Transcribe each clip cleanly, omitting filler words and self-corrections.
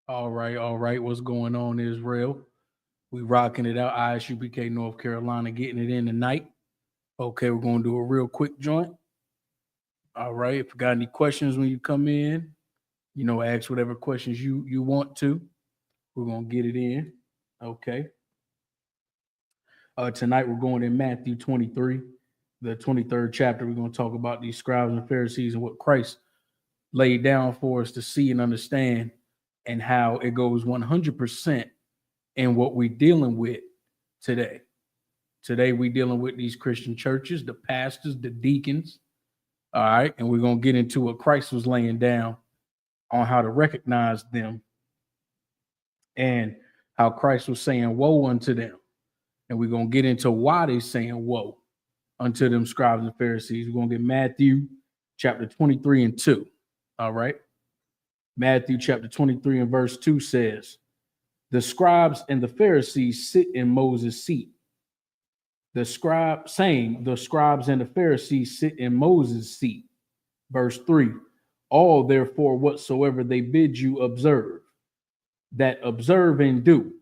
All right. What's going on, Israel? We rocking it out. I.S.U.P.K, North Carolina, getting it in tonight. Okay, we're gonna do a real quick joint. All right. If you got any questions when you come in, ask whatever questions you want to. We're gonna get it in. Okay. Tonight we're going in Matthew 23, the 23rd chapter. We're gonna talk about these scribes and Pharisees and what Christ laid down for us to see and understand, and how it goes 100% in what we're dealing with today. Today, we're dealing with these Christian churches, the pastors, the deacons. All right. And we're going to get into what Christ was laying down on how to recognize them, and how Christ was saying, woe unto them. And we're going to get into why they're saying woe unto them scribes and Pharisees. We're going to get Matthew chapter 23 and 2. All right. Matthew chapter 23 and verse 2 says, the scribes and the Pharisees sit in Moses' seat. The scribes and the Pharisees sit in Moses' seat. Verse 3, all therefore whatsoever they bid you observe, that observe and do,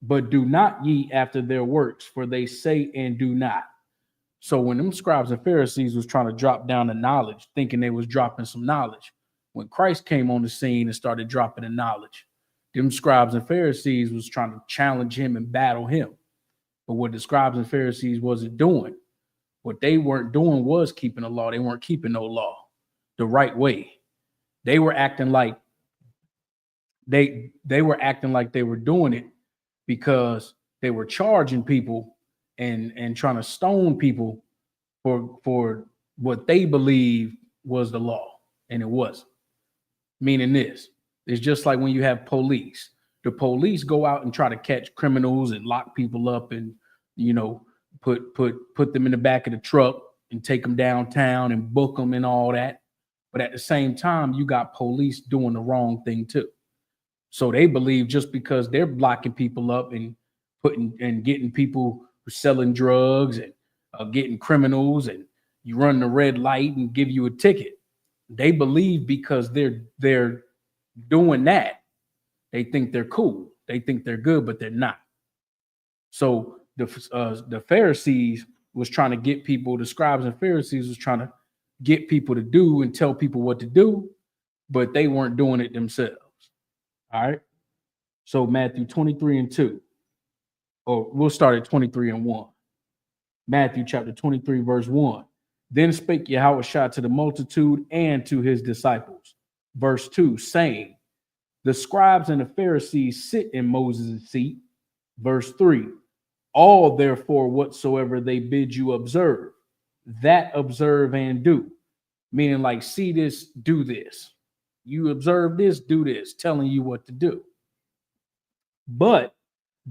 but do not ye after their works, for they say and do not. So when them scribes and Pharisees was trying to drop down the knowledge, thinking they was dropping some knowledge, when Christ came on the scene and started dropping the knowledge, them scribes and Pharisees was trying to challenge him and battle him. But what the scribes and Pharisees wasn't doing, what they weren't doing was keeping the law. They weren't keeping no law the right way. They were acting like they were doing it because they were charging people and trying to stone people for what they believed was the law, and it wasn't. Meaning this, it's just like when you have police. The police go out and try to catch criminals and lock people up and, put them in the back of the truck and take them downtown and book them and all that. But at the same time, you got police doing the wrong thing too. So they believe just because they're locking people up and getting people selling drugs and getting criminals, and you run the red light and give you a ticket, they believe because they're doing that, they think they're cool. They think they're good, but they're not. So the Pharisees was trying to get people, the scribes and Pharisees was trying to get people to do and tell people what to do, but they weren't doing it themselves. All right. So Matthew 23 and 2, or we'll start at 23 and 1. Matthew chapter 23, verse 1. Then spake YAHANNA to the multitude and to his disciples. Verse 2, saying, the scribes and the Pharisees sit in Moses' seat. Verse 3, all therefore whatsoever they bid you observe, that observe and do. Meaning like, see this, do this. You observe this, do this, telling you what to do. But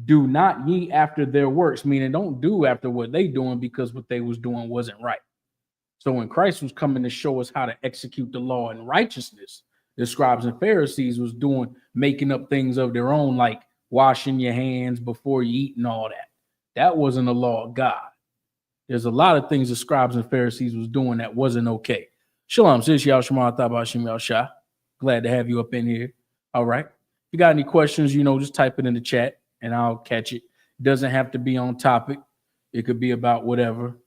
do not ye after their works, meaning don't do after what they doing, because what they was doing wasn't right. So when Christ was coming to show us how to execute the law in righteousness, the scribes and Pharisees was making up things of their own, like washing your hands before you eat and all that. That wasn't the law of God. There's a lot of things the scribes and Pharisees was doing that wasn't okay. Shalom, sis, y'all shema tabashim y'all shah. Glad to have you up in here. All right. If you got any questions, just type it in the chat and I'll catch it. It doesn't have to be on topic. It could be about whatever,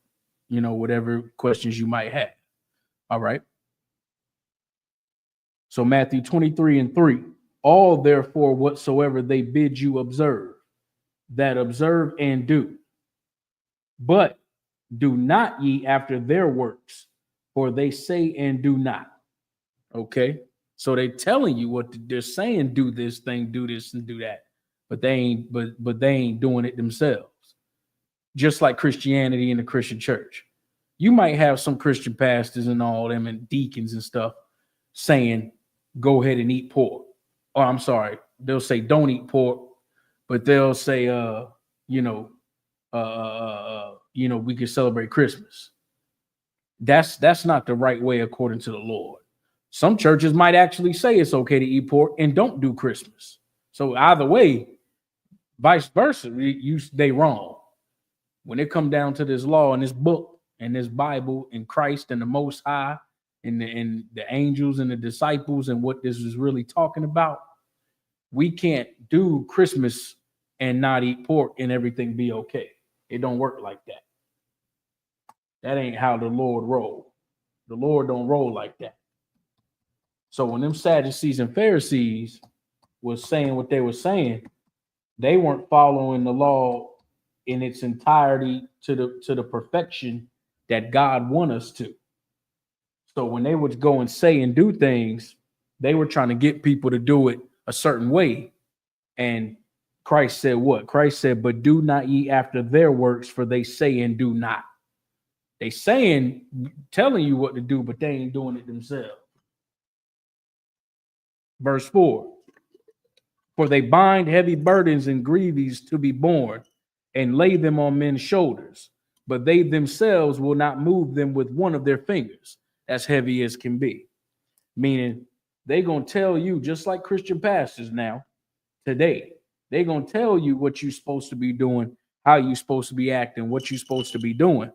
whatever questions you might have. All right. So Matthew 23 and 3, all therefore whatsoever they bid you observe, that observe and do. But do not ye after their works, for they say and do not. Okay. So they telling you what they're saying, do this thing, do this and do that. But they ain't doing it themselves. Just like Christianity and the Christian church. You might have some Christian pastors and all them and deacons and stuff saying, go ahead and eat pork. Or I'm sorry, they'll say don't eat pork, but they'll say we can celebrate Christmas. That's not the right way according to the Lord. Some churches might actually say it's okay to eat pork and don't do Christmas. So either way, vice versa, they wrong. When it come down to this law and this book and this Bible and Christ and the Most High and the angels and the disciples and what this is really talking about, we can't do Christmas and not eat pork and everything be okay. It don't work like that. That ain't how the Lord roll. The Lord don't roll like that. So when them Sadducees and Pharisees was saying what they were saying, they weren't following the law in its entirety to the perfection that God want us to. So when they would go and say and do things, they were trying to get people to do it a certain way. And Christ said what? Christ said, but do not ye after their works, for they say and do not. They saying, telling you what to do, but they ain't doing it themselves. Verse 4. For they bind heavy burdens and grievous to be borne, and lay them on men's shoulders, but they themselves will not move them with one of their fingers, as heavy as can be. Meaning, they gonna tell you, just like Christian pastors now, today, they gonna tell you what you're supposed to be doing, how you're supposed to be acting, what you're supposed to be doing,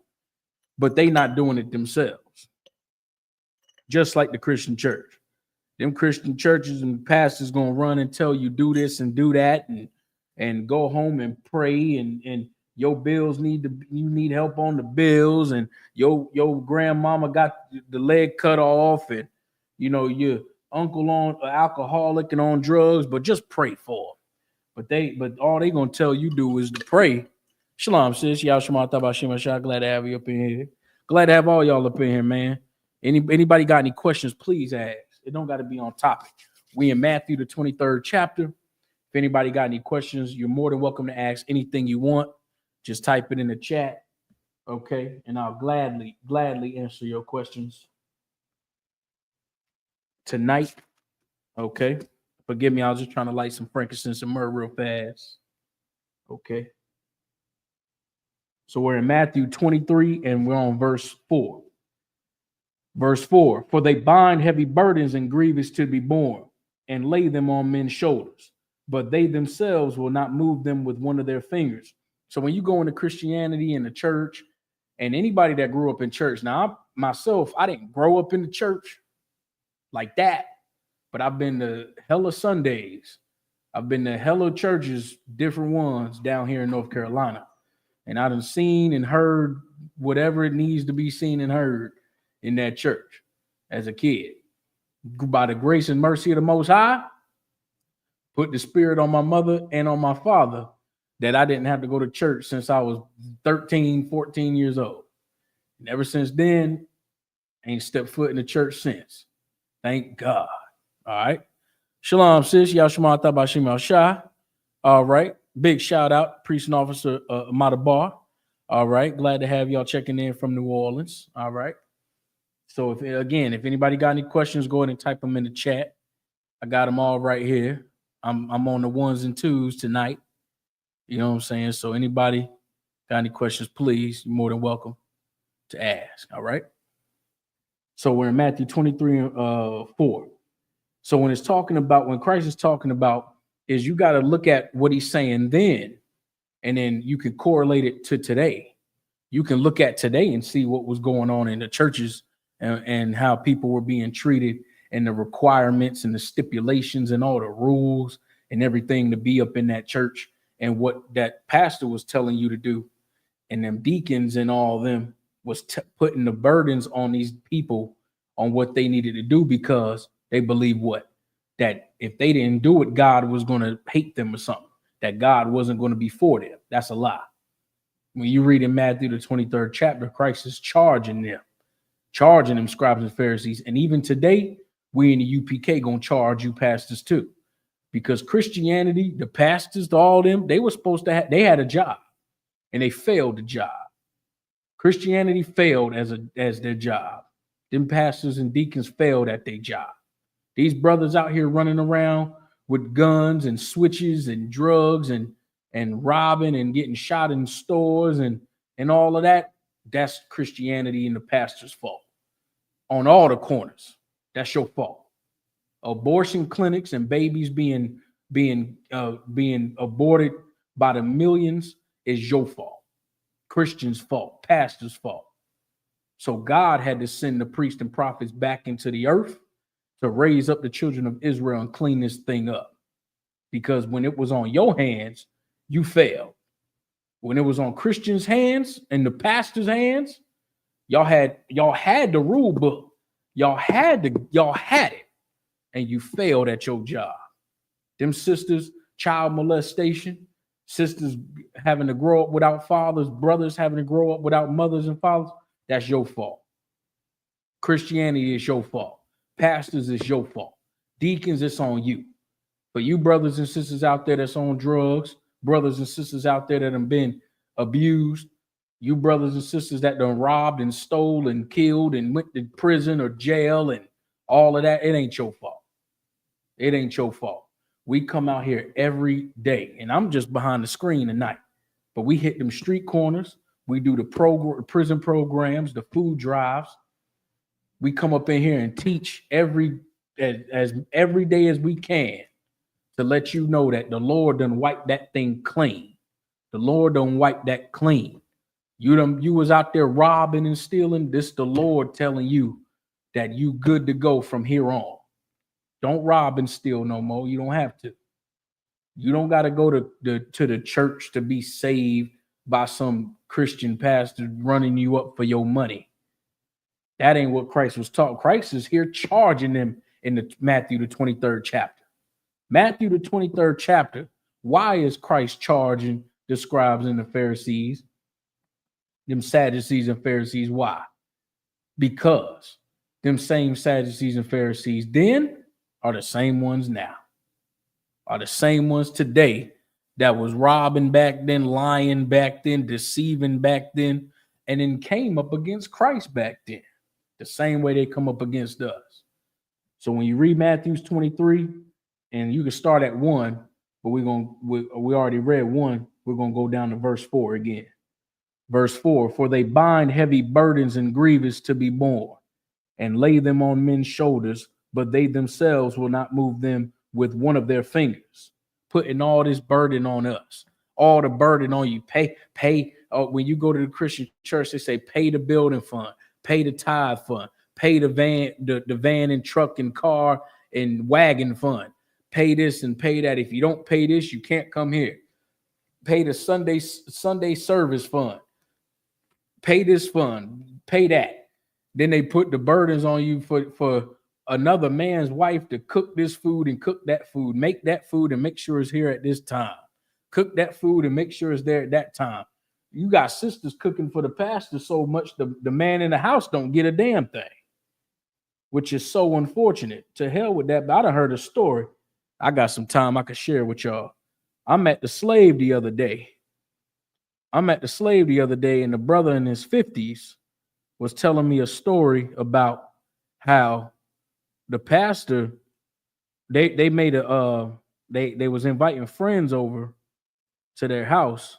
but they not doing it themselves. Just like the Christian church. Them Christian churches and pastors gonna run and tell you do this and do that and go home and pray and your bills you need help on the bills, and your grandmama got the leg cut off, and your uncle on alcoholic and on drugs, but just pray for them. But all they gonna tell you do is to pray. Shalom, sis. Y'all Shema Tabashima Shah. Glad to have you up in here. Glad to have all y'all up in here, man. Anybody got any questions, please ask. It don't got to be on topic. We in Matthew, the 23rd chapter. If anybody got any questions, you're more than welcome to ask anything you want. Just type it in the chat, okay? And I'll gladly answer your questions tonight, okay? Forgive me, I was just trying to light some frankincense and myrrh real fast, okay? So we're in Matthew 23, and we're on verse 4. Verse 4, for they bind heavy burdens and grievous to be borne, and lay them on men's shoulders, but they themselves will not move them with one of their fingers. So when you go into Christianity and the church, and anybody that grew up in church, now I didn't grow up in the church like that, but I've been to hella Sundays. I've been to hella churches, different ones down here in North Carolina. And I done seen and heard whatever it needs to be seen and heard in that church as a kid. By the grace and mercy of the Most High, put the spirit on my mother and on my father that I didn't have to go to church since I was 13, 14 years old. And ever since then, I ain't stepped foot in the church since. Thank God. All right. Shalom, sis. Yashima Tabashim Shah. All right. Big shout out, Priest and Officer Matabar. All right. Glad to have y'all checking in from New Orleans. All right. So if anybody got any questions, go ahead and type them in the chat. I got them all right here. I'm on the ones and twos tonight. You know what I'm saying? So anybody got any questions, please, you're more than welcome to ask. All right. So we're in Matthew 23, 4. So when Christ is talking about, is you got to look at what he's saying then, and then you can correlate it to today. You can look at today and see what was going on in the churches and how people were being treated, and the requirements and the stipulations and all the rules and everything to be up in that church, and what that pastor was telling you to do, and them deacons and all of them was putting the burdens on these people on what they needed to do, because they believe that if they didn't do it, God was going to hate them or something, that God wasn't going to be for them. That's a lie. When you read in Matthew, the 23rd chapter, Christ is charging them scribes and Pharisees. And even today, we in the UPK going to charge you pastors too, because Christianity, the pastors, all them, they were supposed to they had a job, and they failed the job. Christianity failed as their job. Them pastors and deacons failed at their job. These brothers out here running around with guns and switches and drugs and robbing and getting shot in stores and all of that, that's Christianity and the pastor's fault. On all the corners, that's your fault. Abortion clinics and babies being aborted by the millions is your fault. Christians' fault, pastors' fault. So God had to send the priests and prophets back into the earth to raise up the children of Israel and clean this thing up. because when it was on your hands, you failed. When it was on Christians' hands and the pastor's hands, y'all had the rule book. Y'all had it, and you failed at your job. Them sisters, child molestation, sisters having to grow up without fathers, brothers having to grow up without mothers and fathers, that's your fault. Christianity is your fault. Pastors, is your fault. Deacons, it's on you. For you brothers and sisters out there that's on drugs, brothers and sisters out there that have been abused, you brothers and sisters that done robbed and stole and killed and went to prison or jail and all of that, it ain't your fault. It ain't your fault. We come out here every day, and I'm just behind the screen tonight, but we hit them street corners. We do the prison programs, the food drives. We come up in here and teach every day as we can to let you know that the Lord done wipe that thing clean. The Lord done wipe that clean. You was out there robbing and stealing. This the Lord telling you that you good to go from here on. Don't rob and steal no more. You don't have to. You don't got to go to the church to be saved by some Christian pastor running you up for your money. That ain't what Christ was taught. Christ is here charging them in the Matthew the 23rd chapter. Matthew the 23rd chapter. Why is Christ charging the scribes and the Pharisees, them Sadducees and Pharisees? Why? Because them same Sadducees and Pharisees then are the same ones now, are the same ones today that was robbing back then, lying back then, deceiving back then, and then came up against Christ back then, the same way they come up against us. So when you read Matthew 23, and you can start at 1, but we already read 1. We're going to go down to verse 4 again. Verse 4, for they bind heavy burdens and grievous to be borne, and lay them on men's shoulders, but they themselves will not move them with one of their fingers, putting all this burden on us, all the burden on you. Pay. When you go to the Christian church, they say pay the building fund, pay the tithe fund, pay the van and truck and car and wagon fund, pay this and pay that. If you don't pay this, you can't come here. Pay the Sunday service fund, pay this fund, pay that. Then they put the burdens on you for another man's wife to cook this food and cook that food, make that food and make sure it's here at this time, cook that food and make sure it's there at that time. You got sisters cooking for the pastor so much the man in the house don't get a damn thing, which is so unfortunate. To hell with that. But I done heard a story. I got some time I could share with y'all. I'm at the slave the other day. And the brother in his 50s was telling me a story about how the pastor, they made they was inviting friends over to their house.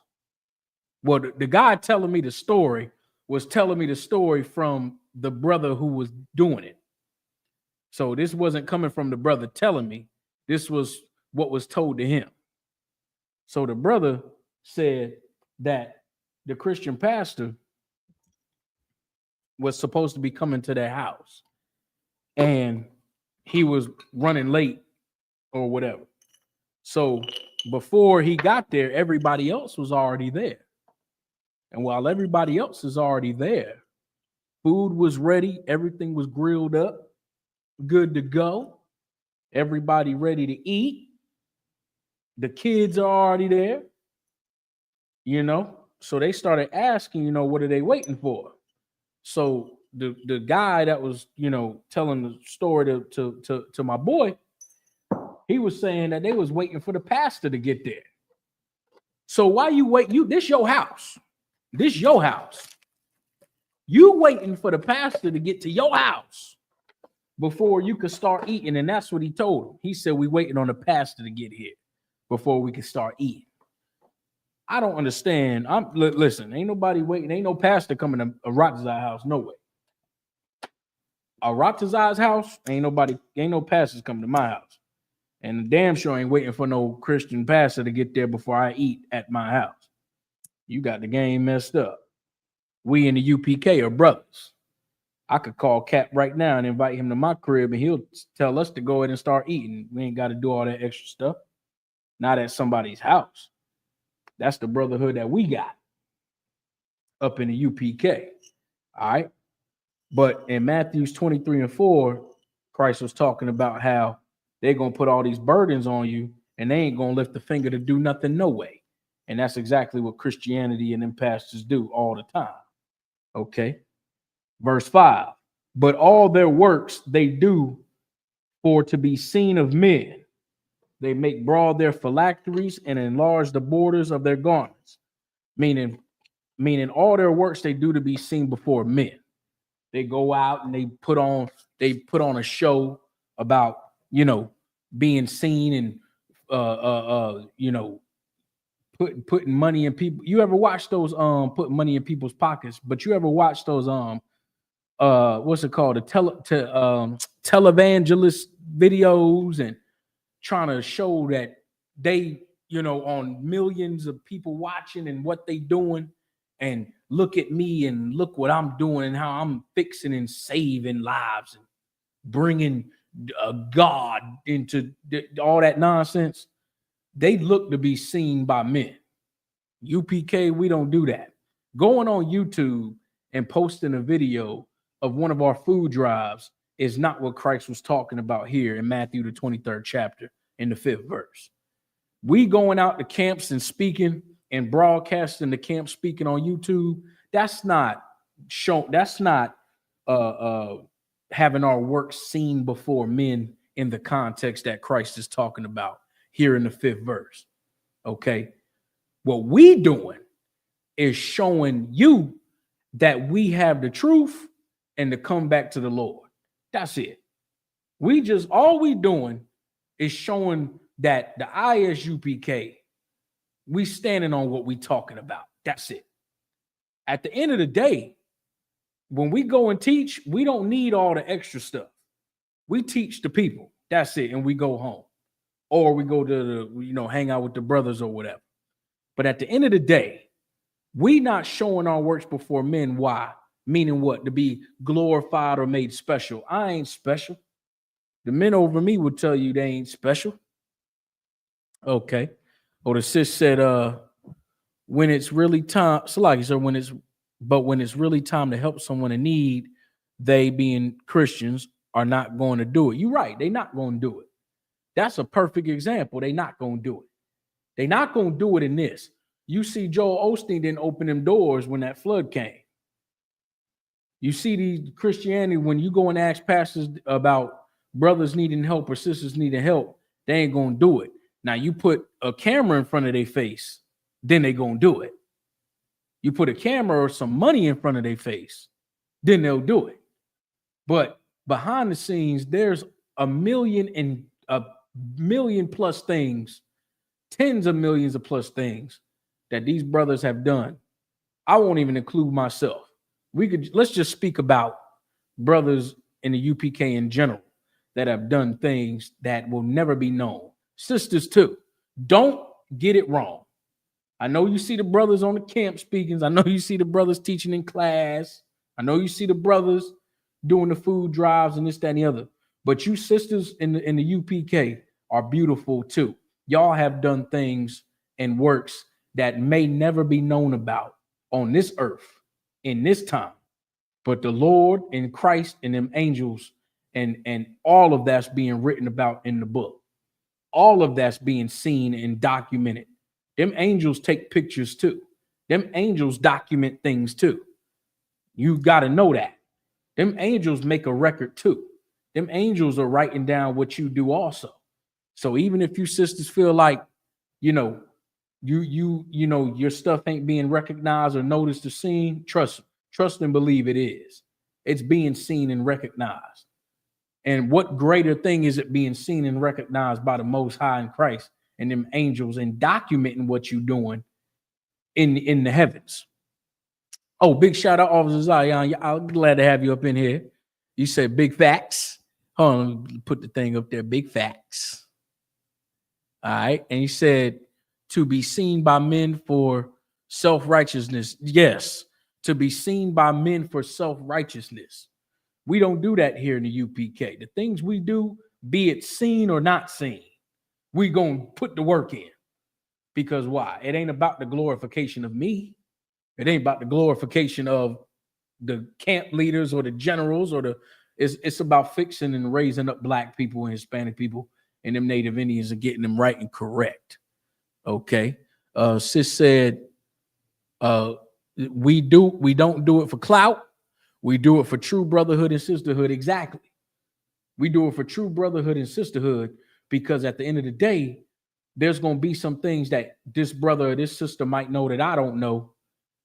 Well, the guy telling me the story was telling me the story from the brother who was doing it. So this wasn't coming from the brother telling me. This was what was told to him. So the brother said that the Christian pastor was supposed to be coming to their house, and he was running late or whatever. So before he got there, everybody else was already there. And while everybody else is already there, food was ready. Everything was grilled up, good to go. Everybody ready to eat. The kids are already there, So they started asking, what are they waiting for? So the guy that was, telling the story to my boy, he was saying that they was waiting for the pastor to get there. So why you wait? This your house. This your house. You waiting for the pastor to get to your house before you could start eating. And that's what he told him. He said, we waiting on the pastor to get here before we can start eating. I don't understand. Listen, ain't nobody waiting. Ain't no pastor coming to Aratazai's house. No way. Aratazai's house, ain't no pastors coming to my house. And damn sure ain't waiting for no Christian pastor to get there before I eat at my house. You got the game messed up. We in the UPK are brothers. I could call Cap right now and invite him to my crib, and he'll tell us to go ahead and start eating. We ain't got to do all that extra stuff. not at somebody's house. That's the brotherhood that we got up in the UPK. All right. But in Matthews 23:4, Christ was talking about how they're going to put all these burdens on you and they ain't going to lift a finger to do nothing no way. And that's exactly what Christianity and them pastors do all the time. Okay. Verse 5. But all their works they do for to be seen of men. They make broad their phylacteries and enlarge the borders of their garments. Meaning all their works they do to be seen before men. They go out and they put on a show about, being seen and putting money in people. You ever watch those putting money in people's pockets? But you ever watch those what's it called, the televangelist videos, and trying to show that they, on millions of people watching and what they doing, and look at me and look what I'm doing and how I'm fixing and saving lives and bringing God into all that nonsense. They look to be seen by men. UPK, we don't do that. Going on YouTube and posting a video of one of our food drives is not what Christ was talking about here in Matthew, the 23rd chapter, in the 5th verse. We going out to camps and speaking and broadcasting the camp speaking on YouTube. That's not shown. That's not having our work seen before men in the context that Christ is talking about here in the 5th verse. Okay. What we doing is showing you that we have the truth and to come back to the Lord. That's it. All we doing is showing that the I.S.U.P.K, we standing on what we talking about. That's it. At the end of the day, when we go and teach, we don't need all the extra stuff. We teach the people. That's it. And we go home. Or we go to the, hang out with the brothers or whatever. But at the end of the day, we not showing our works before men. Why? Meaning what? To be glorified or made special. I ain't special. The men over me will tell you they ain't special. Okay. Or the sis said, when it's really time, when it's really time to help someone in need, they, being Christians, are not going to do it. You're right. They're not going to do it. That's a perfect example. They're not going to do it. They're not going to do it in this. You see, Joel Osteen didn't open them doors when that flood came. You see, the Christianity, when you go and ask pastors about brothers needing help or sisters needing help, they ain't going to do it. Now, you put a camera in front of their face, then they going to do it. You put a camera or some money in front of their face, then they'll do it. But behind the scenes, there's a million plus things, tens of millions of plus things that these brothers have done. I won't even include myself. Let's just speak about brothers in the UPK in general that have done things that will never be known. Sisters too. Don't get it wrong. I know you see the brothers on the camp speakings. I know you see the brothers teaching in class. I know you see the brothers doing the food drives and this, that, and the other. But you sisters in the UPK are beautiful too. Y'all have done things and works that may never be known about on this earth in this time. But the Lord and Christ and them angels and all of that's being written about in the book. All of that's being seen and documented. Them angels take pictures too. Them angels document things too. You got to know that. Them angels make a record too. Them angels are writing down what you do also. So even if you sisters feel like, your stuff ain't being recognized or noticed or seen, trust and believe it is. It's being seen and recognized. And what greater thing is it being seen and recognized by the Most High in Christ and them angels and documenting what you're doing in the heavens? Oh, big shout out, Officer Zion. I'm glad to have you up in here. You said big facts. Hold on, let me put the thing up there. Big facts. All right. And he said to be seen by men for self-righteousness. Yes, to be seen by men for self-righteousness. We don't do that here in the UPK. The things we do, be it seen or not seen, We gonna put the work in. Because why? It ain't about the glorification of me. It ain't about the glorification of the camp leaders or the generals or it's about fixing and raising up black people and Hispanic people and them Native Indians and getting them right and correct. Okay. Sis said, we don't do it for clout. We do it for true brotherhood and sisterhood. Exactly. We do it for true brotherhood and sisterhood because at the end of the day, there's going to be some things that this brother or this sister might know that I don't know.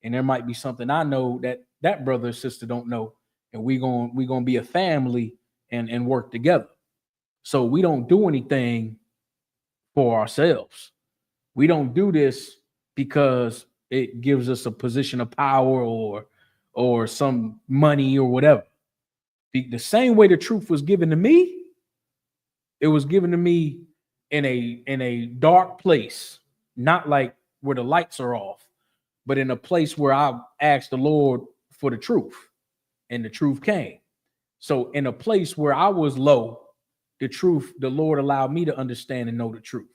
And there might be something I know that that brother or sister don't know. And we're going to be a family and work together. So we don't do anything for ourselves. We don't do this because it gives us a position of power or some money or whatever. The same way the truth was given to me, it was given to me in a dark place, not like where the lights are off, but in a place where I asked the Lord for the truth, and the truth came. So in a place where I was low, the Lord allowed me to understand and know the truth.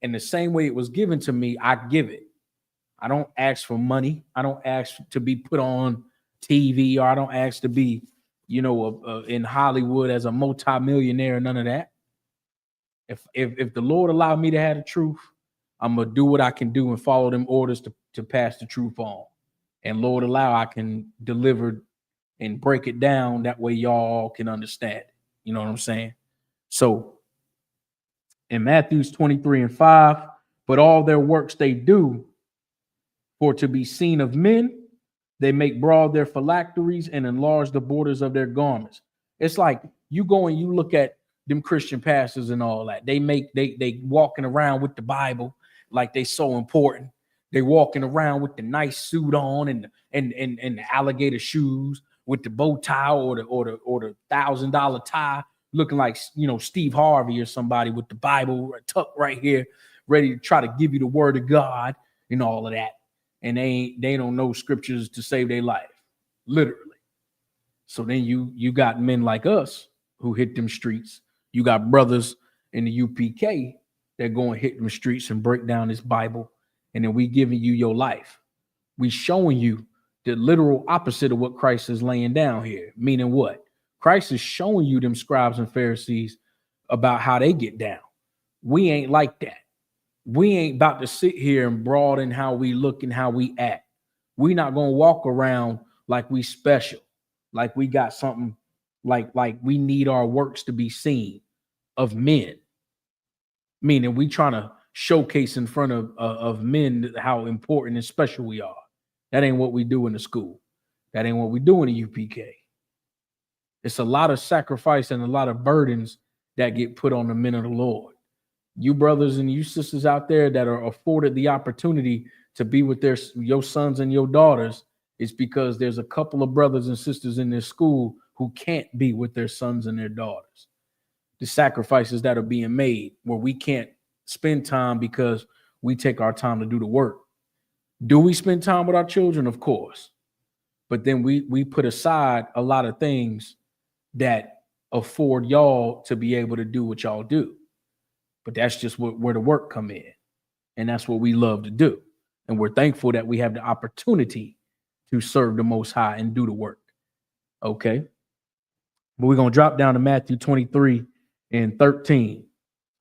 And the same way it was given to me, I give it. I don't ask for money. I don't ask to be put on TV, or I don't ask to be, in Hollywood as a multimillionaire. None of that. If the Lord allowed me to have the truth, I'm gonna do what I can do and follow them orders to pass the truth on. And Lord allow I can deliver and break it down that way y'all can understand. You know what I'm saying? So in Matthews 23:5, but all their works they do for to be seen of men, they make broad their phylacteries and enlarge the borders of their garments. It's like you go and you look at them Christian pastors and all that. They walking around with the Bible like they so important. They walking around with the nice suit on and the alligator shoes with the bow tie or the $1,000 tie, looking like Steve Harvey or somebody with the Bible tucked right here, ready to try to give you the word of God and all of that. And they don't know scriptures to save their life, literally. So then you got men like us who hit them streets. You got brothers in the UPK that go and hit them streets and break down this Bible. And then we giving you your life. We showing you the literal opposite of what Christ is laying down here. Meaning what? Christ is showing you them scribes and Pharisees about how they get down. We ain't like that. We ain't about to sit here and broaden how we look and how we act. We not going to walk around like we special, like we got something, like we need our works to be seen of men. Meaning we trying to showcase in front of men how important and special we are. That ain't what we do in the school. That ain't what we do in the UPK. It's a lot of sacrifice and a lot of burdens that get put on the men of the Lord. You brothers and you sisters out there that are afforded the opportunity to be with your sons and your daughters, it's because there's a couple of brothers and sisters in this school who can't be with their sons and their daughters. The sacrifices that are being made where we can't spend time because we take our time to do the work. Do we spend time with our children? Of course. But then we put aside a lot of things that afford y'all to be able to do what y'all do. But that's just where the work come in. And that's what we love to do. And we're thankful that we have the opportunity to serve the Most High and do the work. Okay. But we're going to drop down to Matthew 23:13.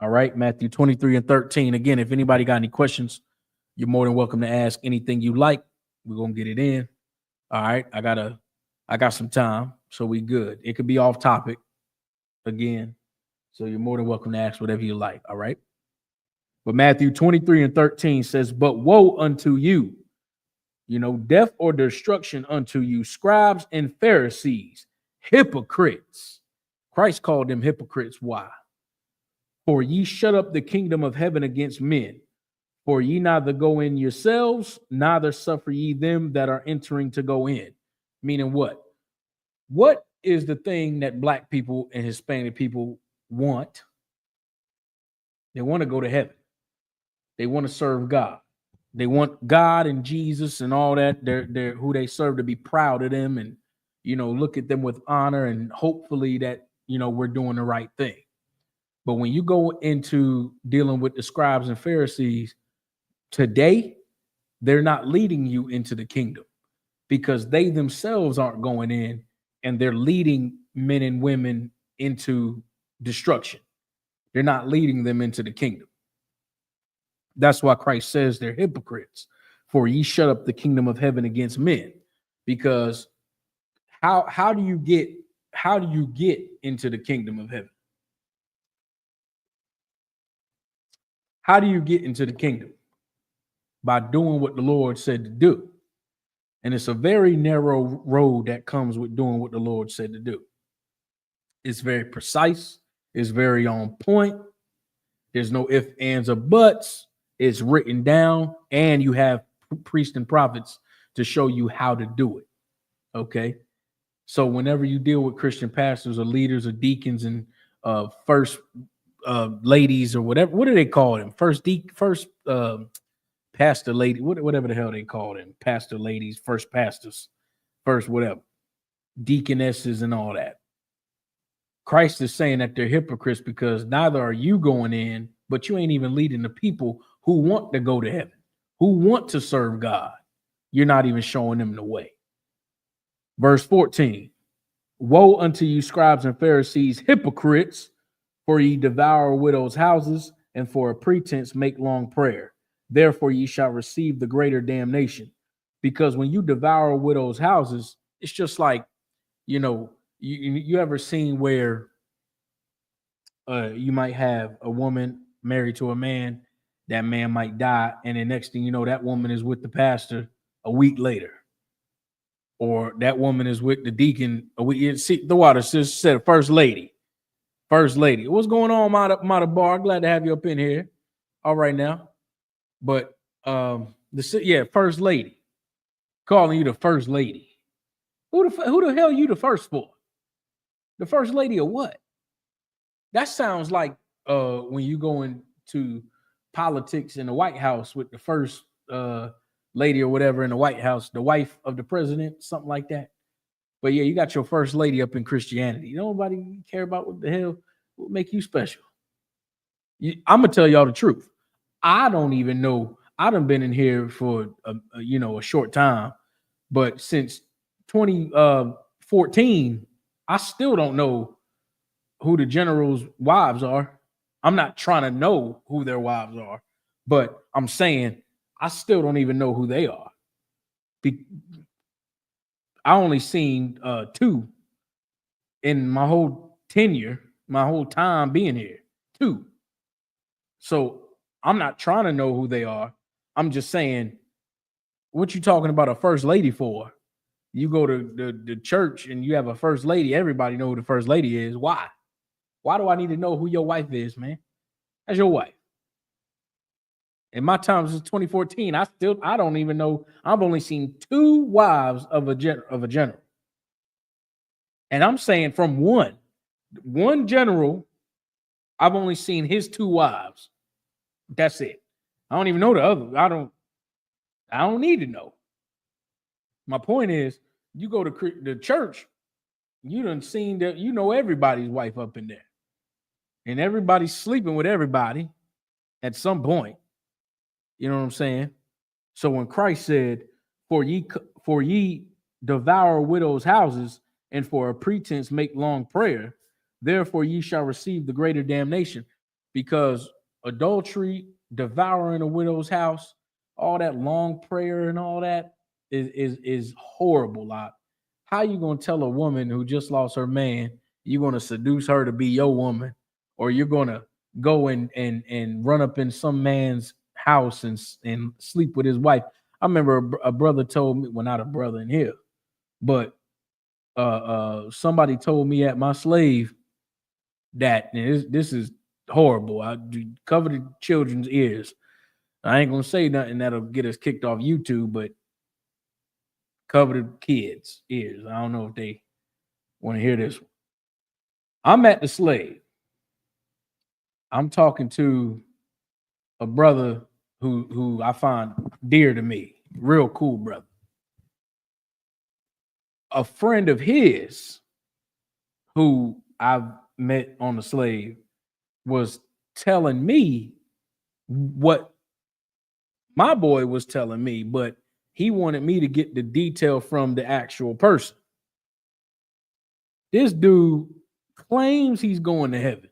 All right. Matthew 23:13. Again, if anybody got any questions, you're more than welcome to ask anything you like. We're going to get it in. All right. I got some time. So we good. It could be off topic again. So you're more than welcome to ask whatever you like. All right. But Matthew 23:13 says, but woe unto you, death or destruction unto you, scribes and Pharisees, hypocrites. Christ called them hypocrites. Why? For ye shut up the kingdom of heaven against men. For ye neither go in yourselves, neither suffer ye them that are entering to go in. Meaning what? What is the thing that black people and Hispanic people want? They want to go to heaven. They want to serve God. They want God and Jesus and all that. They're who they serve to be proud of them and, look at them with honor and hopefully that, we're doing the right thing. But when you go into dealing with the scribes and Pharisees today, they're not leading you into the kingdom because they themselves aren't going in, and they're leading men and women into destruction. They're not leading them into the kingdom. That's why Christ says they're hypocrites. For ye shut up the kingdom of heaven against men. Because how do you get into the kingdom of heaven? How do you get into the kingdom? By doing what the Lord said to do. And it's a very narrow road that comes with doing what the Lord said to do. It's very precise. It's very on point. There's no ifs, ands, or buts. It's written down, and you have priests and prophets to show you how to do it. Okay. So whenever you deal with Christian pastors or leaders or deacons and first ladies or whatever, what do they call them? First pastor lady, whatever the hell they call them, pastor ladies, first pastors, first whatever, deaconesses and all that. Christ is saying that they're hypocrites because neither are you going in, but you ain't even leading the people who want to go to heaven, who want to serve God. You're not even showing them the way. Verse 14, woe unto you, scribes and Pharisees, hypocrites, for ye devour widows' houses, and for a pretense make long prayer. Therefore ye shall receive the greater damnation. Because when you devour widows' houses, it's just like, you ever seen where you might have a woman married to a man, that man might die, and the next thing you know, that woman is with the pastor a week later. Or that woman is with the deacon a week. See, the water sister said first lady. First lady. What's going on, Mata Bar? Glad to have you up in here. All right now. But first lady. Calling you the first lady. Who the hell you the first for? The first lady of what? That sounds like when you go into politics in the White House with the first lady or whatever in the White House, the wife of the president, something like that. But yeah, you got your first lady up in Christianity. Nobody care about what the hell will make you special. I'm gonna tell y'all the truth. I don't even know. I done been in here for a short time, but since 2014, I still don't know who the generals' wives are. I'm not trying to know who their wives are, but I'm saying I still don't even know who they are. I only seen 2 in my whole tenure, my whole time being here. 2. So I'm not trying to know who they are. I'm just saying, what you talking about a first lady for? You go to the church and you have a first lady. Everybody know who the first lady is. Why? Why do I need to know who your wife is, man? That's your wife. In my time since 2014, I don't even know. I've only seen 2 wives of a general. And I'm saying from one general, I've only seen his 2 wives. That's it. I don't even know the other. I don't need to know. My point is, you go to the church, you done seen that, everybody's wife up in there. And everybody's sleeping with everybody at some point. You know what I'm saying? So when Christ said, for ye devour widows' houses, and for a pretense make long prayer, therefore ye shall receive the greater damnation. Because adultery, devouring a widow's house, all that long prayer and all that is horrible. Like, how you gonna tell a woman who just lost her man, you're gonna seduce her to be your woman, or you're gonna go and run up in some man's house and sleep with his wife? I remember a brother told me, well, not a brother in here, but somebody told me at my slave that, and this is horrible. I cover the children's ears. I ain't gonna say nothing that'll get us kicked off YouTube, but cover the kids' ears. I don't know if they want to hear this. I'm at the slave. I'm talking to a brother who I find dear to me, real cool brother. A friend of his who I've met on the slave was telling me what my boy was telling me, but he wanted me to get the detail from the actual person. This dude claims he's going to heaven.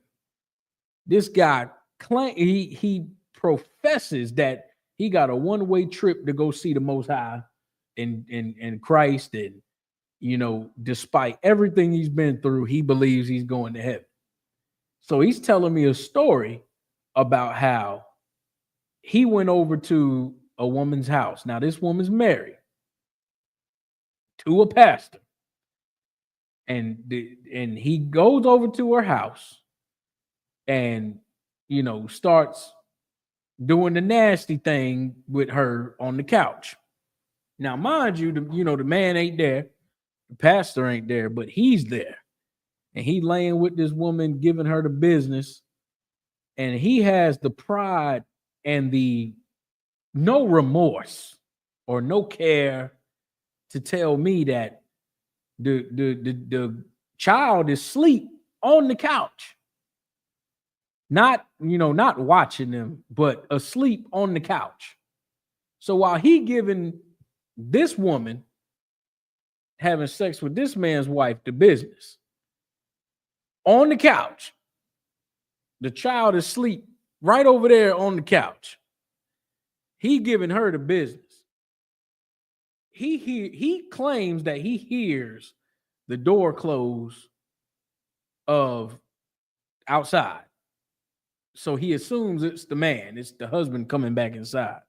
This guy he professes that he got a one-way trip to go see the Most High in Christ, and despite everything he's been through, he believes he's going to heaven. So he's telling me a story about how he went over to a woman's house. Now, this woman's married to a pastor, and he goes over to her house and starts doing the nasty thing with her on the couch. Now, mind you, the man ain't there, the pastor ain't there, but he's there, and he laying with this woman, giving her the business, and he has the pride and the no remorse or no care to tell me that the child is asleep on the couch, not watching them, but asleep on the couch. So while he giving this woman having sex with this man's wife the business on the couch, the child is asleep right over there on the couch. He giving her the business. He claims that he hears the door close of outside. So he assumes it's the man, it's the husband coming back inside.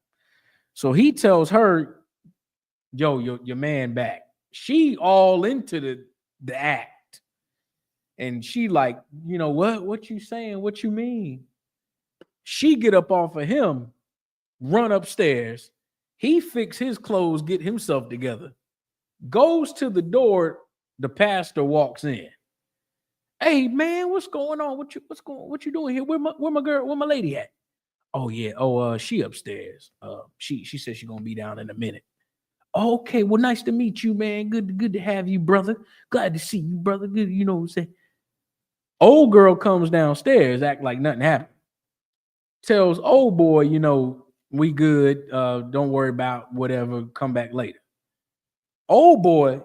So he tells her, yo, your man back. She all into the act. And she like, what you saying? What you mean? She get up off of him, run upstairs. He fix his clothes, get himself together, goes to the door. The pastor walks in. Hey man, what's going on? What you doing here? Where my girl? Where my lady at? Oh yeah. Oh, she upstairs. She said she's gonna be down in a minute. Okay, well, nice to meet you, man. Good to have you, brother. Glad to see you, brother. Good, what I'm saying. Old girl comes downstairs, act like nothing happened. Tells old boy, we good. Don't worry about whatever. Come back later. Old boy,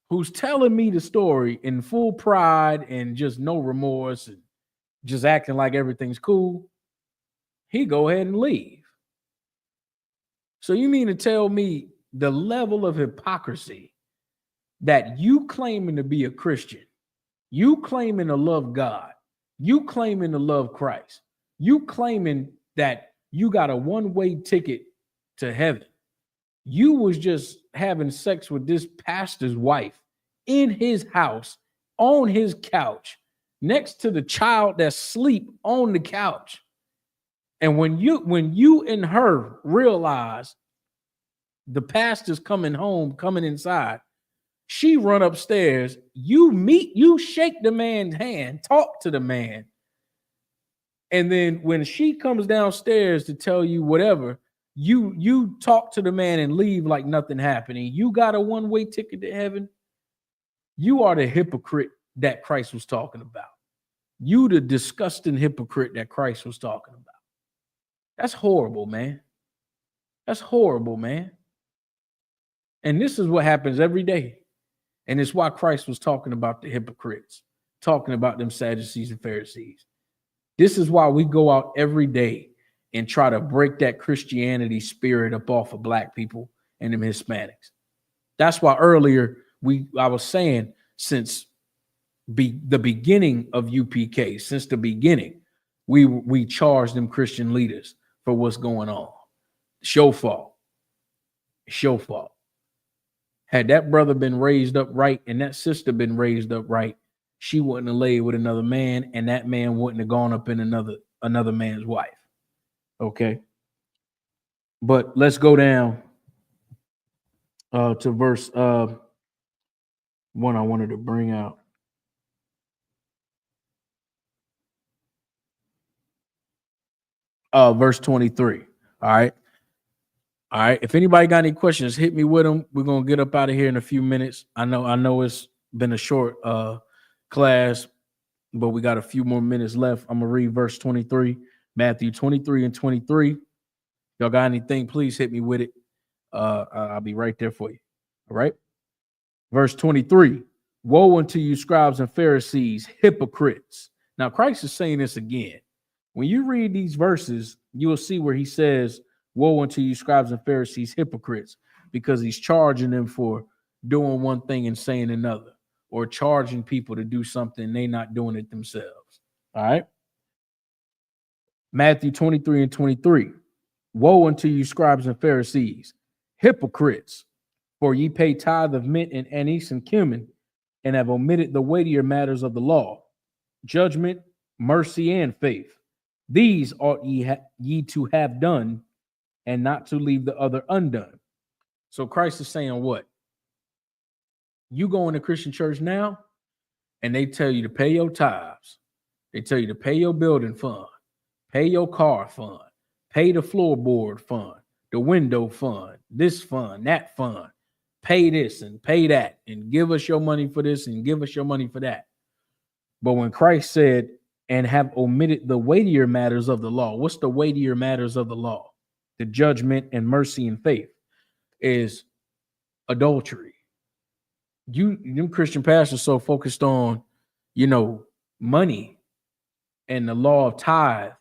who's telling me the story in full pride and just no remorse and just acting like everything's cool, he go ahead and leave. So you mean to tell me the level of hypocrisy that you claiming to be a Christian, you claiming to love God, you claiming to love Christ, you claiming that you got a one-way ticket to heaven, you was just having sex with this pastor's wife in his house, on his couch, next to the child that's asleep on the couch. And when you and her realize the pastor's coming home, coming inside, she run upstairs, you shake the man's hand, talk to the man. And then when she comes downstairs to tell you whatever, you talk to the man and leave like nothing happening. You got a one-way ticket to heaven. You are the hypocrite that Christ was talking about. You the disgusting hypocrite that Christ was talking about. That's horrible, man. That's horrible, man. And this is what happens every day. And it's why Christ was talking about the hypocrites, talking about them Sadducees and Pharisees. This is why we go out every day and try to break that Christianity spirit up off of black people and them Hispanics. That's why earlier I was saying since the beginning of UPK, since the beginning, we charge them Christian leaders for what's going on. Show fault. Had that brother been raised up right and that sister been raised up right, she wouldn't have laid with another man, and that man wouldn't have gone up in another man's wife. Okay. But let's go down to verse one I wanted to bring out. Verse 23. All right. If anybody got any questions, hit me with them. We're gonna get up out of here in a few minutes. I know it's been a short class, but we got a few more minutes left. I'm gonna read verse 23, Matthew 23 and 23. Y'all got anything? Please hit me with it. I'll be right there for you. All right. Verse 23. Woe unto you, scribes and Pharisees, hypocrites. Now, Christ is saying this again. When you read these verses, you will see where he says, woe unto you, scribes and Pharisees, hypocrites, because he's charging them for doing one thing and saying another, or charging people to do something they not doing it themselves. All right. Matthew 23 and 23. Woe unto you, scribes and Pharisees, hypocrites, for ye pay tithe of mint and anise and cumin, and have omitted the weightier matters of the law, judgment, mercy, and faith. These ought ye to have done, and not to leave the other undone. So Christ is saying what? You go in a Christian church now, and they tell you to pay your tithes. They tell you to pay your building fund, pay your car fund, pay the floorboard fund, the window fund, this fund, that fund, pay this and pay that, and give us your money for this and give us your money for that. But when Christ said, and have omitted the weightier matters of the law, what's the weightier matters of the law? The judgment and mercy and faith is adultery. You Christian pastors so focused on, money and the law of tithe,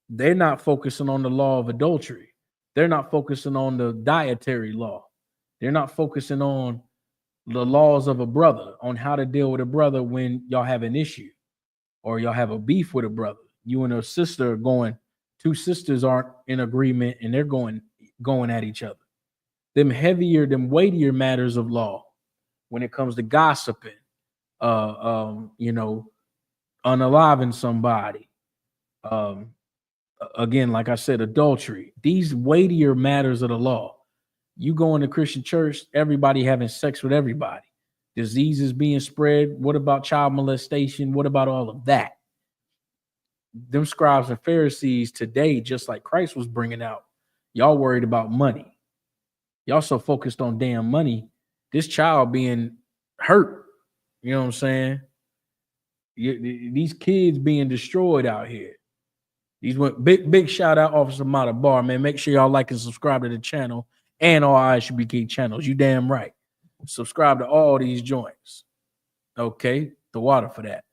they're not focusing on the law of adultery. They're not focusing on the dietary law. They're not focusing on the laws of a brother, on how to deal with a brother when y'all have an issue or y'all have a beef with a brother. You and a sister are going, two sisters aren't in agreement and they're going at each other. Them weightier matters of law when it comes to gossiping, unaliving somebody. Again, like I said, adultery. These weightier matters of the law. You go into Christian church, everybody having sex with everybody. Diseases being spread. What about child molestation? What about all of that? Them scribes and Pharisees today, just like Christ was bringing out, y'all worried about money. Y'all so focused on damn money. This child being hurt. You know what I'm saying? These kids being destroyed out here. These went big shout out, Officer Mata Bar, man. Make sure y'all like and subscribe to the channel and all I.S.U.P.K channels. You damn right. Subscribe to all these joints. Okay, the water for that.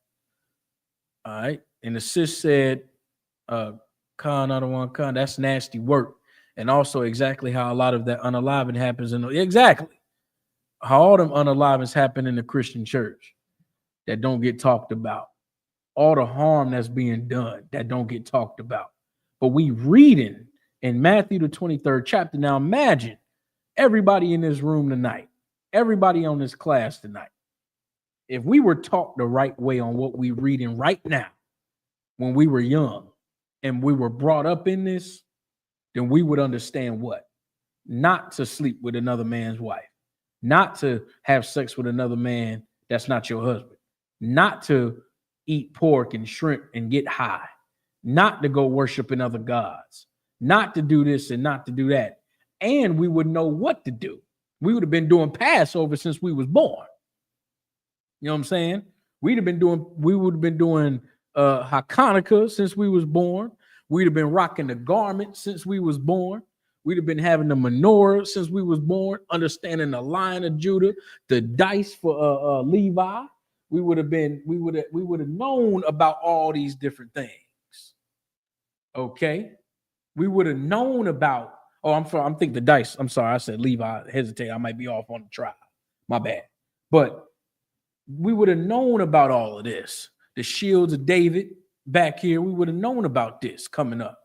All right. And the sis said, Khan, I don't want Khan. That's nasty work. And also exactly how a lot of that unaliving happens exactly how all them unalivings happen in the Christian church that don't get talked about. All the harm that's being done that don't get talked about. But we reading in Matthew the 23rd chapter. Now imagine everybody in this room tonight, everybody on this class tonight, if we were taught the right way on what we reading right now, when we were young and we were brought up in this, then we would understand what? Not to sleep with another man's wife, not to have sex with another man that's not your husband, not to eat pork and shrimp and get high, not to go worshiping other gods, not to do this and not to do that. And we would know what to do. We would have been doing Passover since we was born. You know what I'm saying? We would have been doing Hanukkah since we was born. We'd have been rocking the garment since we was born. We'd have been having the menorah since we was born, understanding the Lion of Judah, the dice for Levi. We would have known about all these different things. Okay. We would have known about, I'm thinking the dice. I'm sorry, I said Levi. Hesitate. I might be off on the trial. My bad. But we would have known about all of this. The shields of David back here, we would have known about this coming up.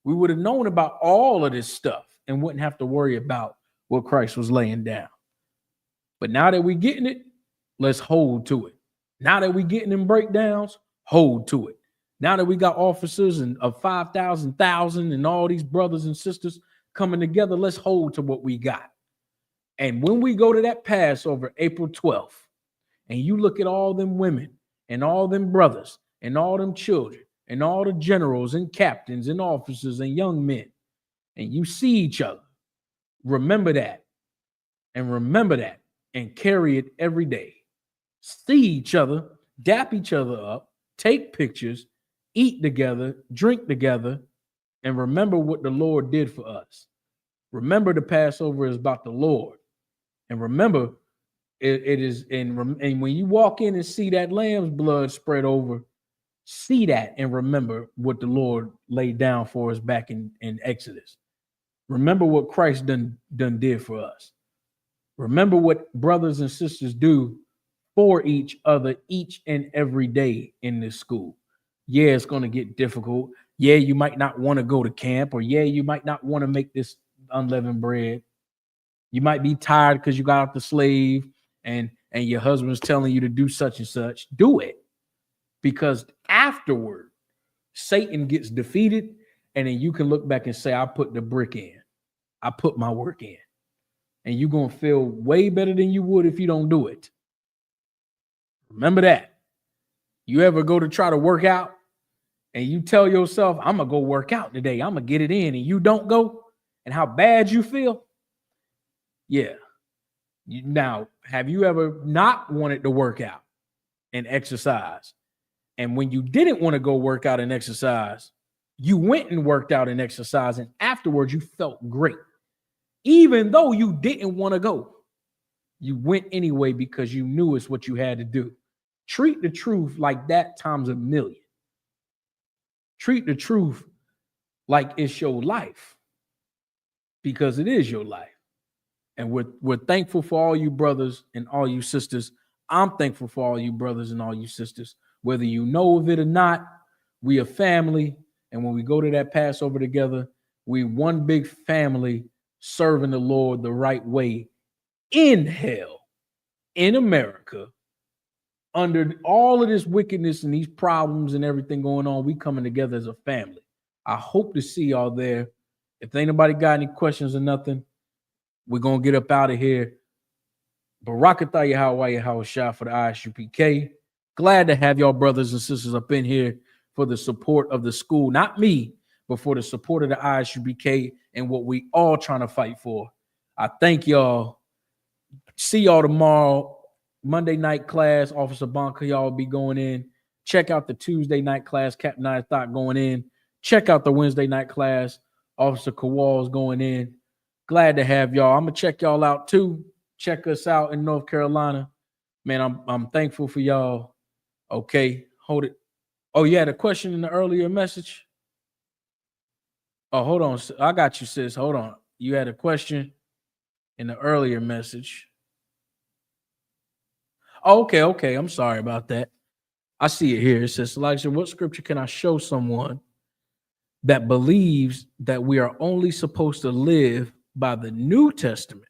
We would have known about all of this stuff and wouldn't have to worry about what Christ was laying down. But now that we're getting it, let's hold to it. Now that we're getting them breakdowns, hold to it. Now that we got officers of 5,000 and all these brothers and sisters coming together, let's hold to what we got. And when we go to that Passover, April 12th, and you look at all them women and all them brothers and all them children and all the generals and captains and officers and young men, and you see each other, remember that and carry it every day. See each other, dap each other up, take pictures, eat together, drink together, and remember what the Lord did for us. Remember, the Passover is about the Lord. And remember, it is, and when you walk in and see that lamb's blood spread over, see that and remember what the Lord laid down for us back in Exodus. Remember what Christ done did for us. Remember what brothers and sisters do for each other each and every day in this school. Yeah, it's going to get difficult. Yeah, you might not want to go to camp, or yeah, you might not want to make this unleavened bread. You might be tired because you got off the slave and your husband's telling you to do such and such. Do it, because afterward, Satan gets defeated, and then you can look back and say, I put the brick in. I put my work in. And you're going to feel way better than you would if you don't do it. Remember that. You ever go to try to work out and you tell yourself, I'm going to go work out today, I'm going to get it in, and you don't go, and how bad you feel? Yeah. Now, have you ever not wanted to work out and exercise? And when you didn't want to go work out and exercise, you went and worked out and exercised, and afterwards you felt great. Even though you didn't want to go, you went anyway because you knew it's what you had to do. Treat the truth like that times a million. Treat the truth like it's your life, because it is your life. And we're thankful for all you brothers and all you sisters. I'm thankful for all you brothers and all you sisters. Whether you know of it or not, we are family. And when we go to that Passover together, we one big family serving the Lord the right way in hell, in America, under all of this wickedness and these problems and everything going on. We coming together as a family. I hope to see y'all there. If ain't nobody got any questions or nothing, we're going to get up out of here. Barakatah Yahweh Yahawashi for the I.S.U.P.K. Glad to have y'all brothers and sisters up in here for the support of the school. Not me, but for the support of the I.S.U.P.K. and what we all trying to fight for. I thank y'all. See y'all tomorrow. Monday night class, Officer Bonka, y'all be going in. Check out the Tuesday night class, Captain I Thought going in. Check out the Wednesday night class, Officer Kowal's going in. Glad to have y'all. I'm gonna check y'all out too. Check us out in North Carolina. Man, I'm thankful for y'all. Okay, hold it. Oh, you had a question in the earlier message? Oh, hold on. I got you, sis. Hold on. You had a question in the earlier message. Oh, okay. I'm sorry about that. I see it here. It says, Elijah, what scripture can I show someone that believes that we are only supposed to live by the New Testament?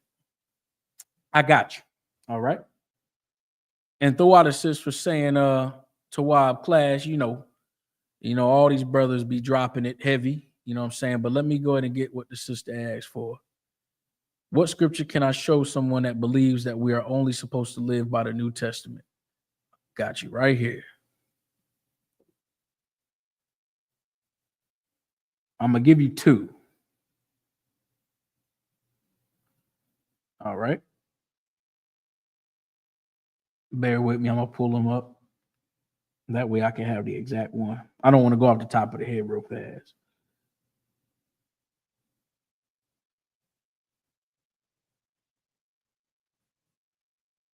I got you. All right. And throughout the sis for saying Tawab class, you know, all these brothers be dropping it heavy, you know what I'm saying? But let me go ahead and get what the sister asked for. What scripture can I show someone that believes that we are only supposed to live by the New Testament? Got you right here. I'm going to give you two. All right. Bear with me. I'm going to pull them up. That way I can have the exact one. I don't want to go off the top of the head real fast.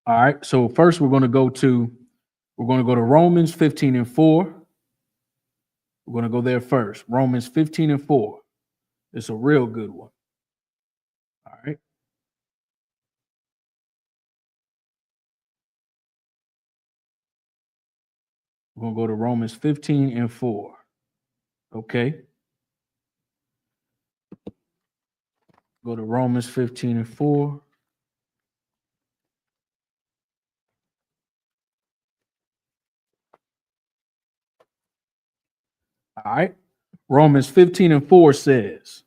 All right. So first we're going to go to Romans 15:4. We're going to go there first. Romans 15:4. It's a real good one. All right. We're going to go to Romans 15:4. Okay. Go to Romans 15:4. All right. Romans 15:4 says,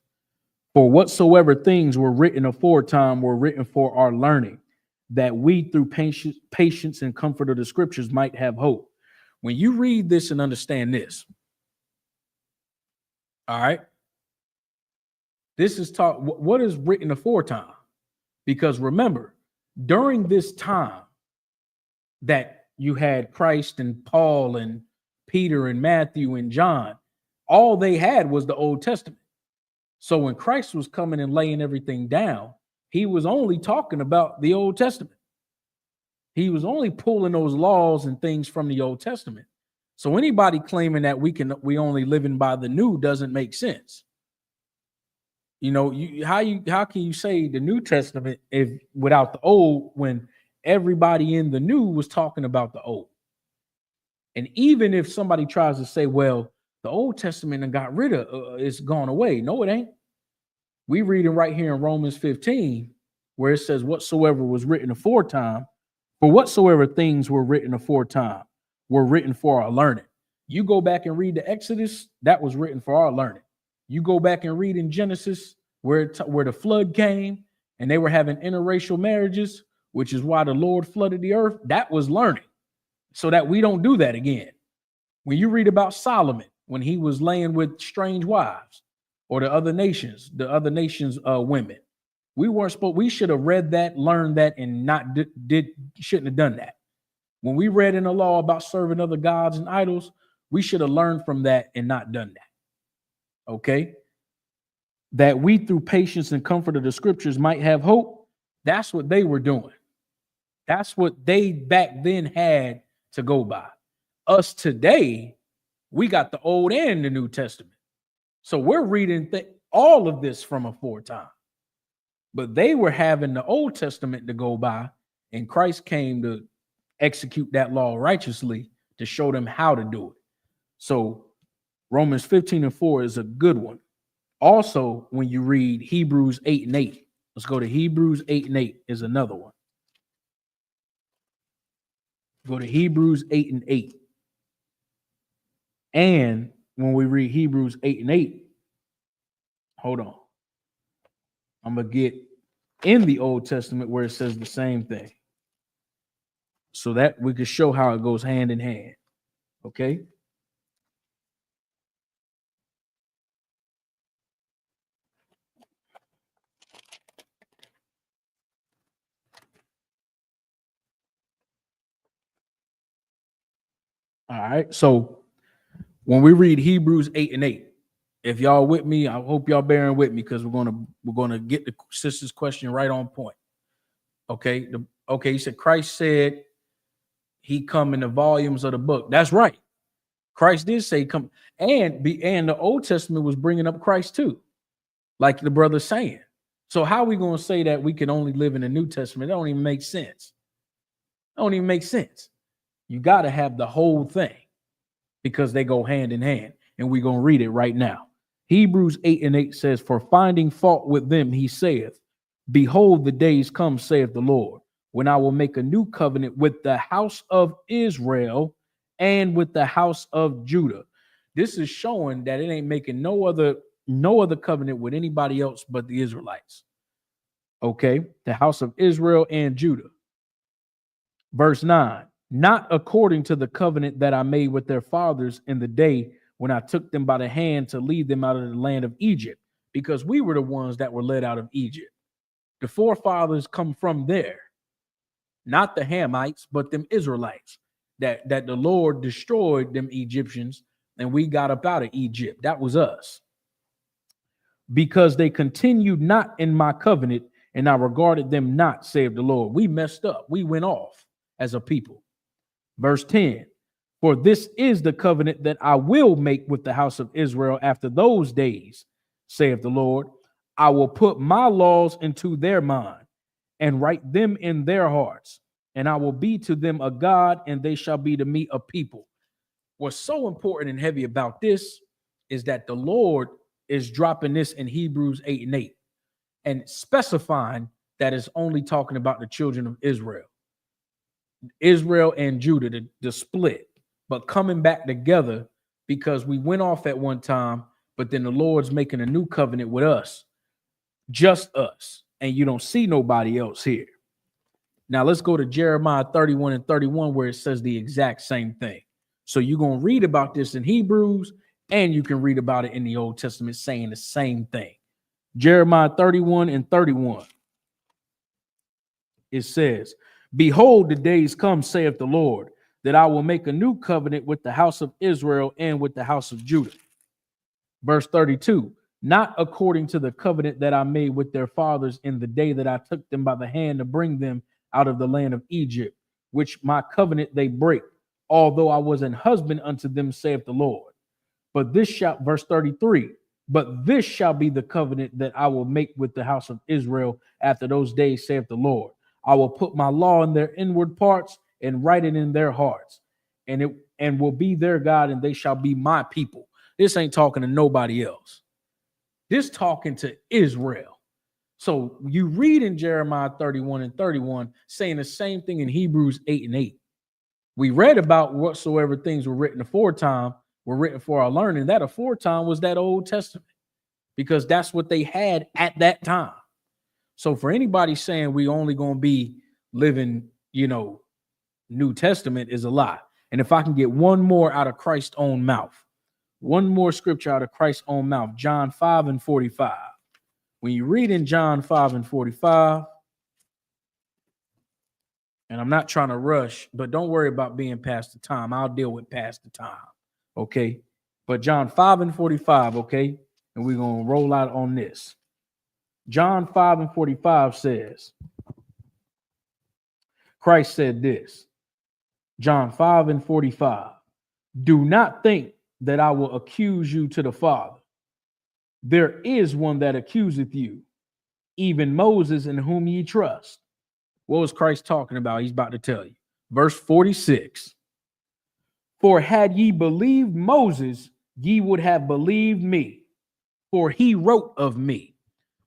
for whatsoever things were written aforetime were written for our learning, that we through patience and comfort of the scriptures might have hope. When you read this and understand this, all right, this is taught what is written aforetime. Because remember, during this time that you had Christ and Paul and Peter and Matthew and John. All they had was the Old Testament. So when Christ was coming and laying everything down, he was only talking about the Old Testament. He was only pulling those laws and things from the Old Testament. So anybody claiming that we only living by the new doesn't make sense. You know, how can you say the New Testament if without the old when everybody in the new was talking about the old? And even if somebody tries to say, well, the Old Testament and got rid of it's gone away. No, it ain't. We reading right here in Romans 15, where it says, whatsoever was written aforetime, for whatsoever things were written aforetime were written for our learning. You go back and read the Exodus, that was written for our learning. You go back and read in Genesis where the flood came and they were having interracial marriages, which is why the Lord flooded the earth. That was learning so that we don't do that again. When you read about Solomon, when he was laying with strange wives or the other nations women, we should have read that, learned that, and shouldn't have done that. When we read in the law about serving other gods and idols, we should have learned from that and not done that. Okay? That we through patience and comfort of the scriptures might have hope. That's what they were doing. That's what they back then had to go by. Us today, we got the Old and the New Testament. So we're reading all of this from aforetime. But they were having the Old Testament to go by, and Christ came to execute that law righteously to show them how to do it. So Romans 15:4 is a good one. Also, when you read Hebrews 8:8, let's go to Hebrews 8:8 is another one. Go to Hebrews 8:8. And when we read Hebrews 8:8, hold on. I'm going to get in the Old Testament where it says the same thing so that we can show how it goes hand in hand. Okay? All right. So when we read Hebrews 8:8, if y'all with me, I hope y'all bearing with me because we're gonna get the sister's question right on point. Okay. He said Christ said he come in the volumes of the book. That's right. Christ did say come, and the Old Testament was bringing up Christ too, like the brother's saying. So how are we going to say that we can only live in the New Testament? That don't even make sense. Don't even make sense. You got to have the whole thing because they go hand in hand, and we're going to read it right now. Hebrews 8:8 says, for finding fault with them, he saith, behold, the days come, saith the Lord, when I will make a new covenant with the house of Israel and with the house of Judah. This is showing that it ain't making no other covenant with anybody else but the Israelites. Okay, the house of Israel and Judah. Verse 9, not according to the covenant that I made with their fathers in the day when I took them by the hand to lead them out of the land of Egypt, because we were the ones that were led out of Egypt. The forefathers come from there, not the Hamites, but them Israelites that the Lord destroyed them Egyptians and we got up out of Egypt. That was us. Because they continued not in my covenant and I regarded them not, saith the Lord. We messed up. We went off as a people. Verse 10, for this is the covenant that I will make with the house of Israel after those days, saith the Lord. I will put my laws into their mind and write them in their hearts, and I will be to them a God, and they shall be to me a people. What's so important and heavy about this is that the Lord is dropping this in Hebrews 8:8 and specifying that it's only talking about the children of Israel and Judah, the split, but coming back together because we went off at one time, but then the Lord's making a new covenant with us, just us, and you don't see nobody else here. Now let's go to Jeremiah 31:31 where it says the exact same thing. So you're going to read about this in Hebrews and you can read about it in the Old Testament saying the same thing. Jeremiah 31:31. It says, behold, the days come, saith the Lord, that I will make a new covenant with the house of Israel and with the house of Judah. Verse 32, not according to the covenant that I made with their fathers in the day that I took them by the hand to bring them out of the land of Egypt, which my covenant they break, although I was an husband unto them, saith the Lord. But this shall, verse 33, but this shall be the covenant that I will make with the house of Israel after those days, saith the Lord. I will put my law in their inward parts and write it in their hearts, and will be their God, and they shall be my people. This ain't talking to nobody else. This talking to Israel. So you read in Jeremiah 31 and 31, saying the same thing in Hebrews 8 and 8. We read about whatsoever things were written aforetime were written for our learning. That aforetime was that Old Testament, because that's what they had at that time. So for anybody saying we only going to be living, New Testament is a lie. And if I can get one more out of Christ's own mouth, one more scripture out of Christ's own mouth, John 5 and 45. When you read in John 5 and 45, and I'm not trying to rush, but don't worry about being past the time. I'll deal with past the time. Okay. But John 5 and 45, okay. And we're going to roll out on this. John 5 and 45 says, Christ said this, John 5 and 45, do not think that I will accuse you to the Father. There is one that accuseth you, even Moses, in whom ye trust. What was Christ talking about? He's about to tell you. Verse 46. For had ye believed Moses, ye would have believed me, for he wrote of me.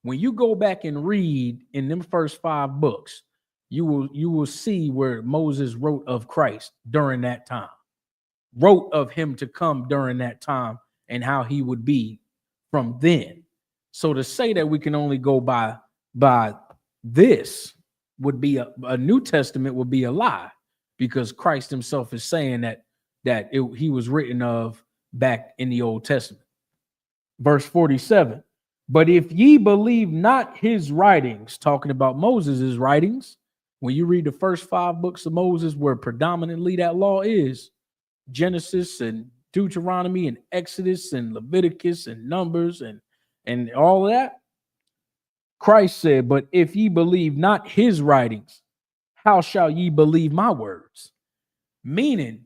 When you go back and read in them first 5 books, you will see where Moses wrote of Christ during that time. Wrote of him to come during that time and how he would be from then. So to say that we can only go by this would be a New Testament would be a lie, because Christ himself is saying that he was written of back in the Old Testament. Verse 47, but if ye believe not his writings, talking about Moses' writings, when you read the first 5 books of Moses, where predominantly that law is, Genesis and Deuteronomy and Exodus and Leviticus and Numbers and all of that, Christ said, but if ye believe not his writings, how shall ye believe my words? Meaning,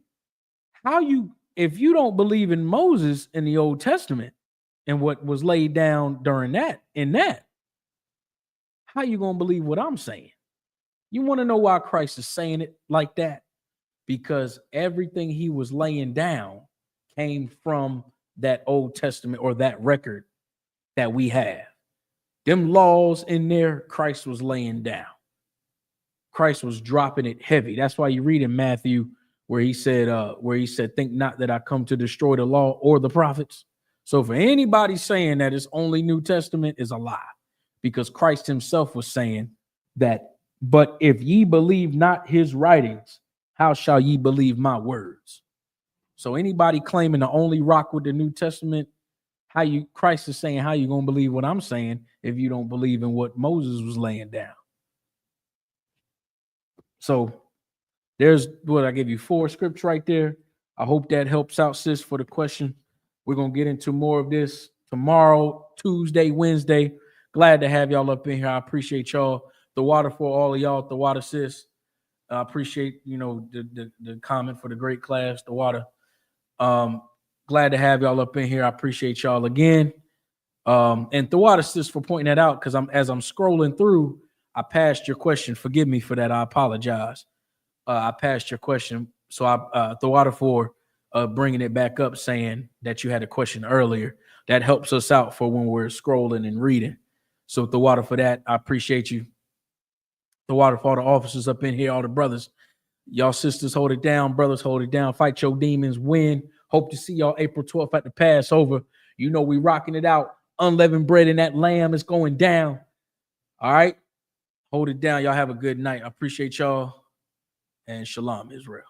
if you don't believe in Moses in the Old Testament and what was laid down during that, how you going to believe what I'm saying? You want to know why Christ is saying it like that? Because everything he was laying down came from that Old Testament, or that record that we have. Them laws in there, Christ was laying down. Christ was dropping it heavy. That's why you read in Matthew where he said, think not that I come to destroy the law or the prophets. So for anybody saying that it's only New Testament is a lie, because Christ himself was saying that, but if ye believe not his writings, how shall ye believe my words? So anybody claiming to only rock with the New Testament, Christ is saying, how you going to believe what I'm saying if you don't believe in what Moses was laying down? So there's what I give you 4 scripts right there. I hope that helps out, sis, for the question. We're going to get into more of this tomorrow, Tuesday, Wednesday. Glad to have y'all up in here. I appreciate y'all. The water for all of y'all, the water, sis. I appreciate, the comment for the great class, the water. Glad to have y'all up in here. I appreciate y'all again. And the water, sis, for pointing that out, because as I'm scrolling through, I passed your question. Forgive me for that. I apologize. I passed your question. So the water for bringing it back up, saying that you had a question earlier. That helps us out for when we're scrolling and reading. So the water for that, I appreciate you. The water for all the officers up in here, all the brothers. Y'all sisters, hold it down. Brothers, hold it down. Fight your demons. Win. Hope to see y'all April 12th at the Passover. We rocking it out. Unleavened bread and that lamb is going down. All right. Hold it down. Y'all have a good night. I appreciate y'all. And shalom, Israel.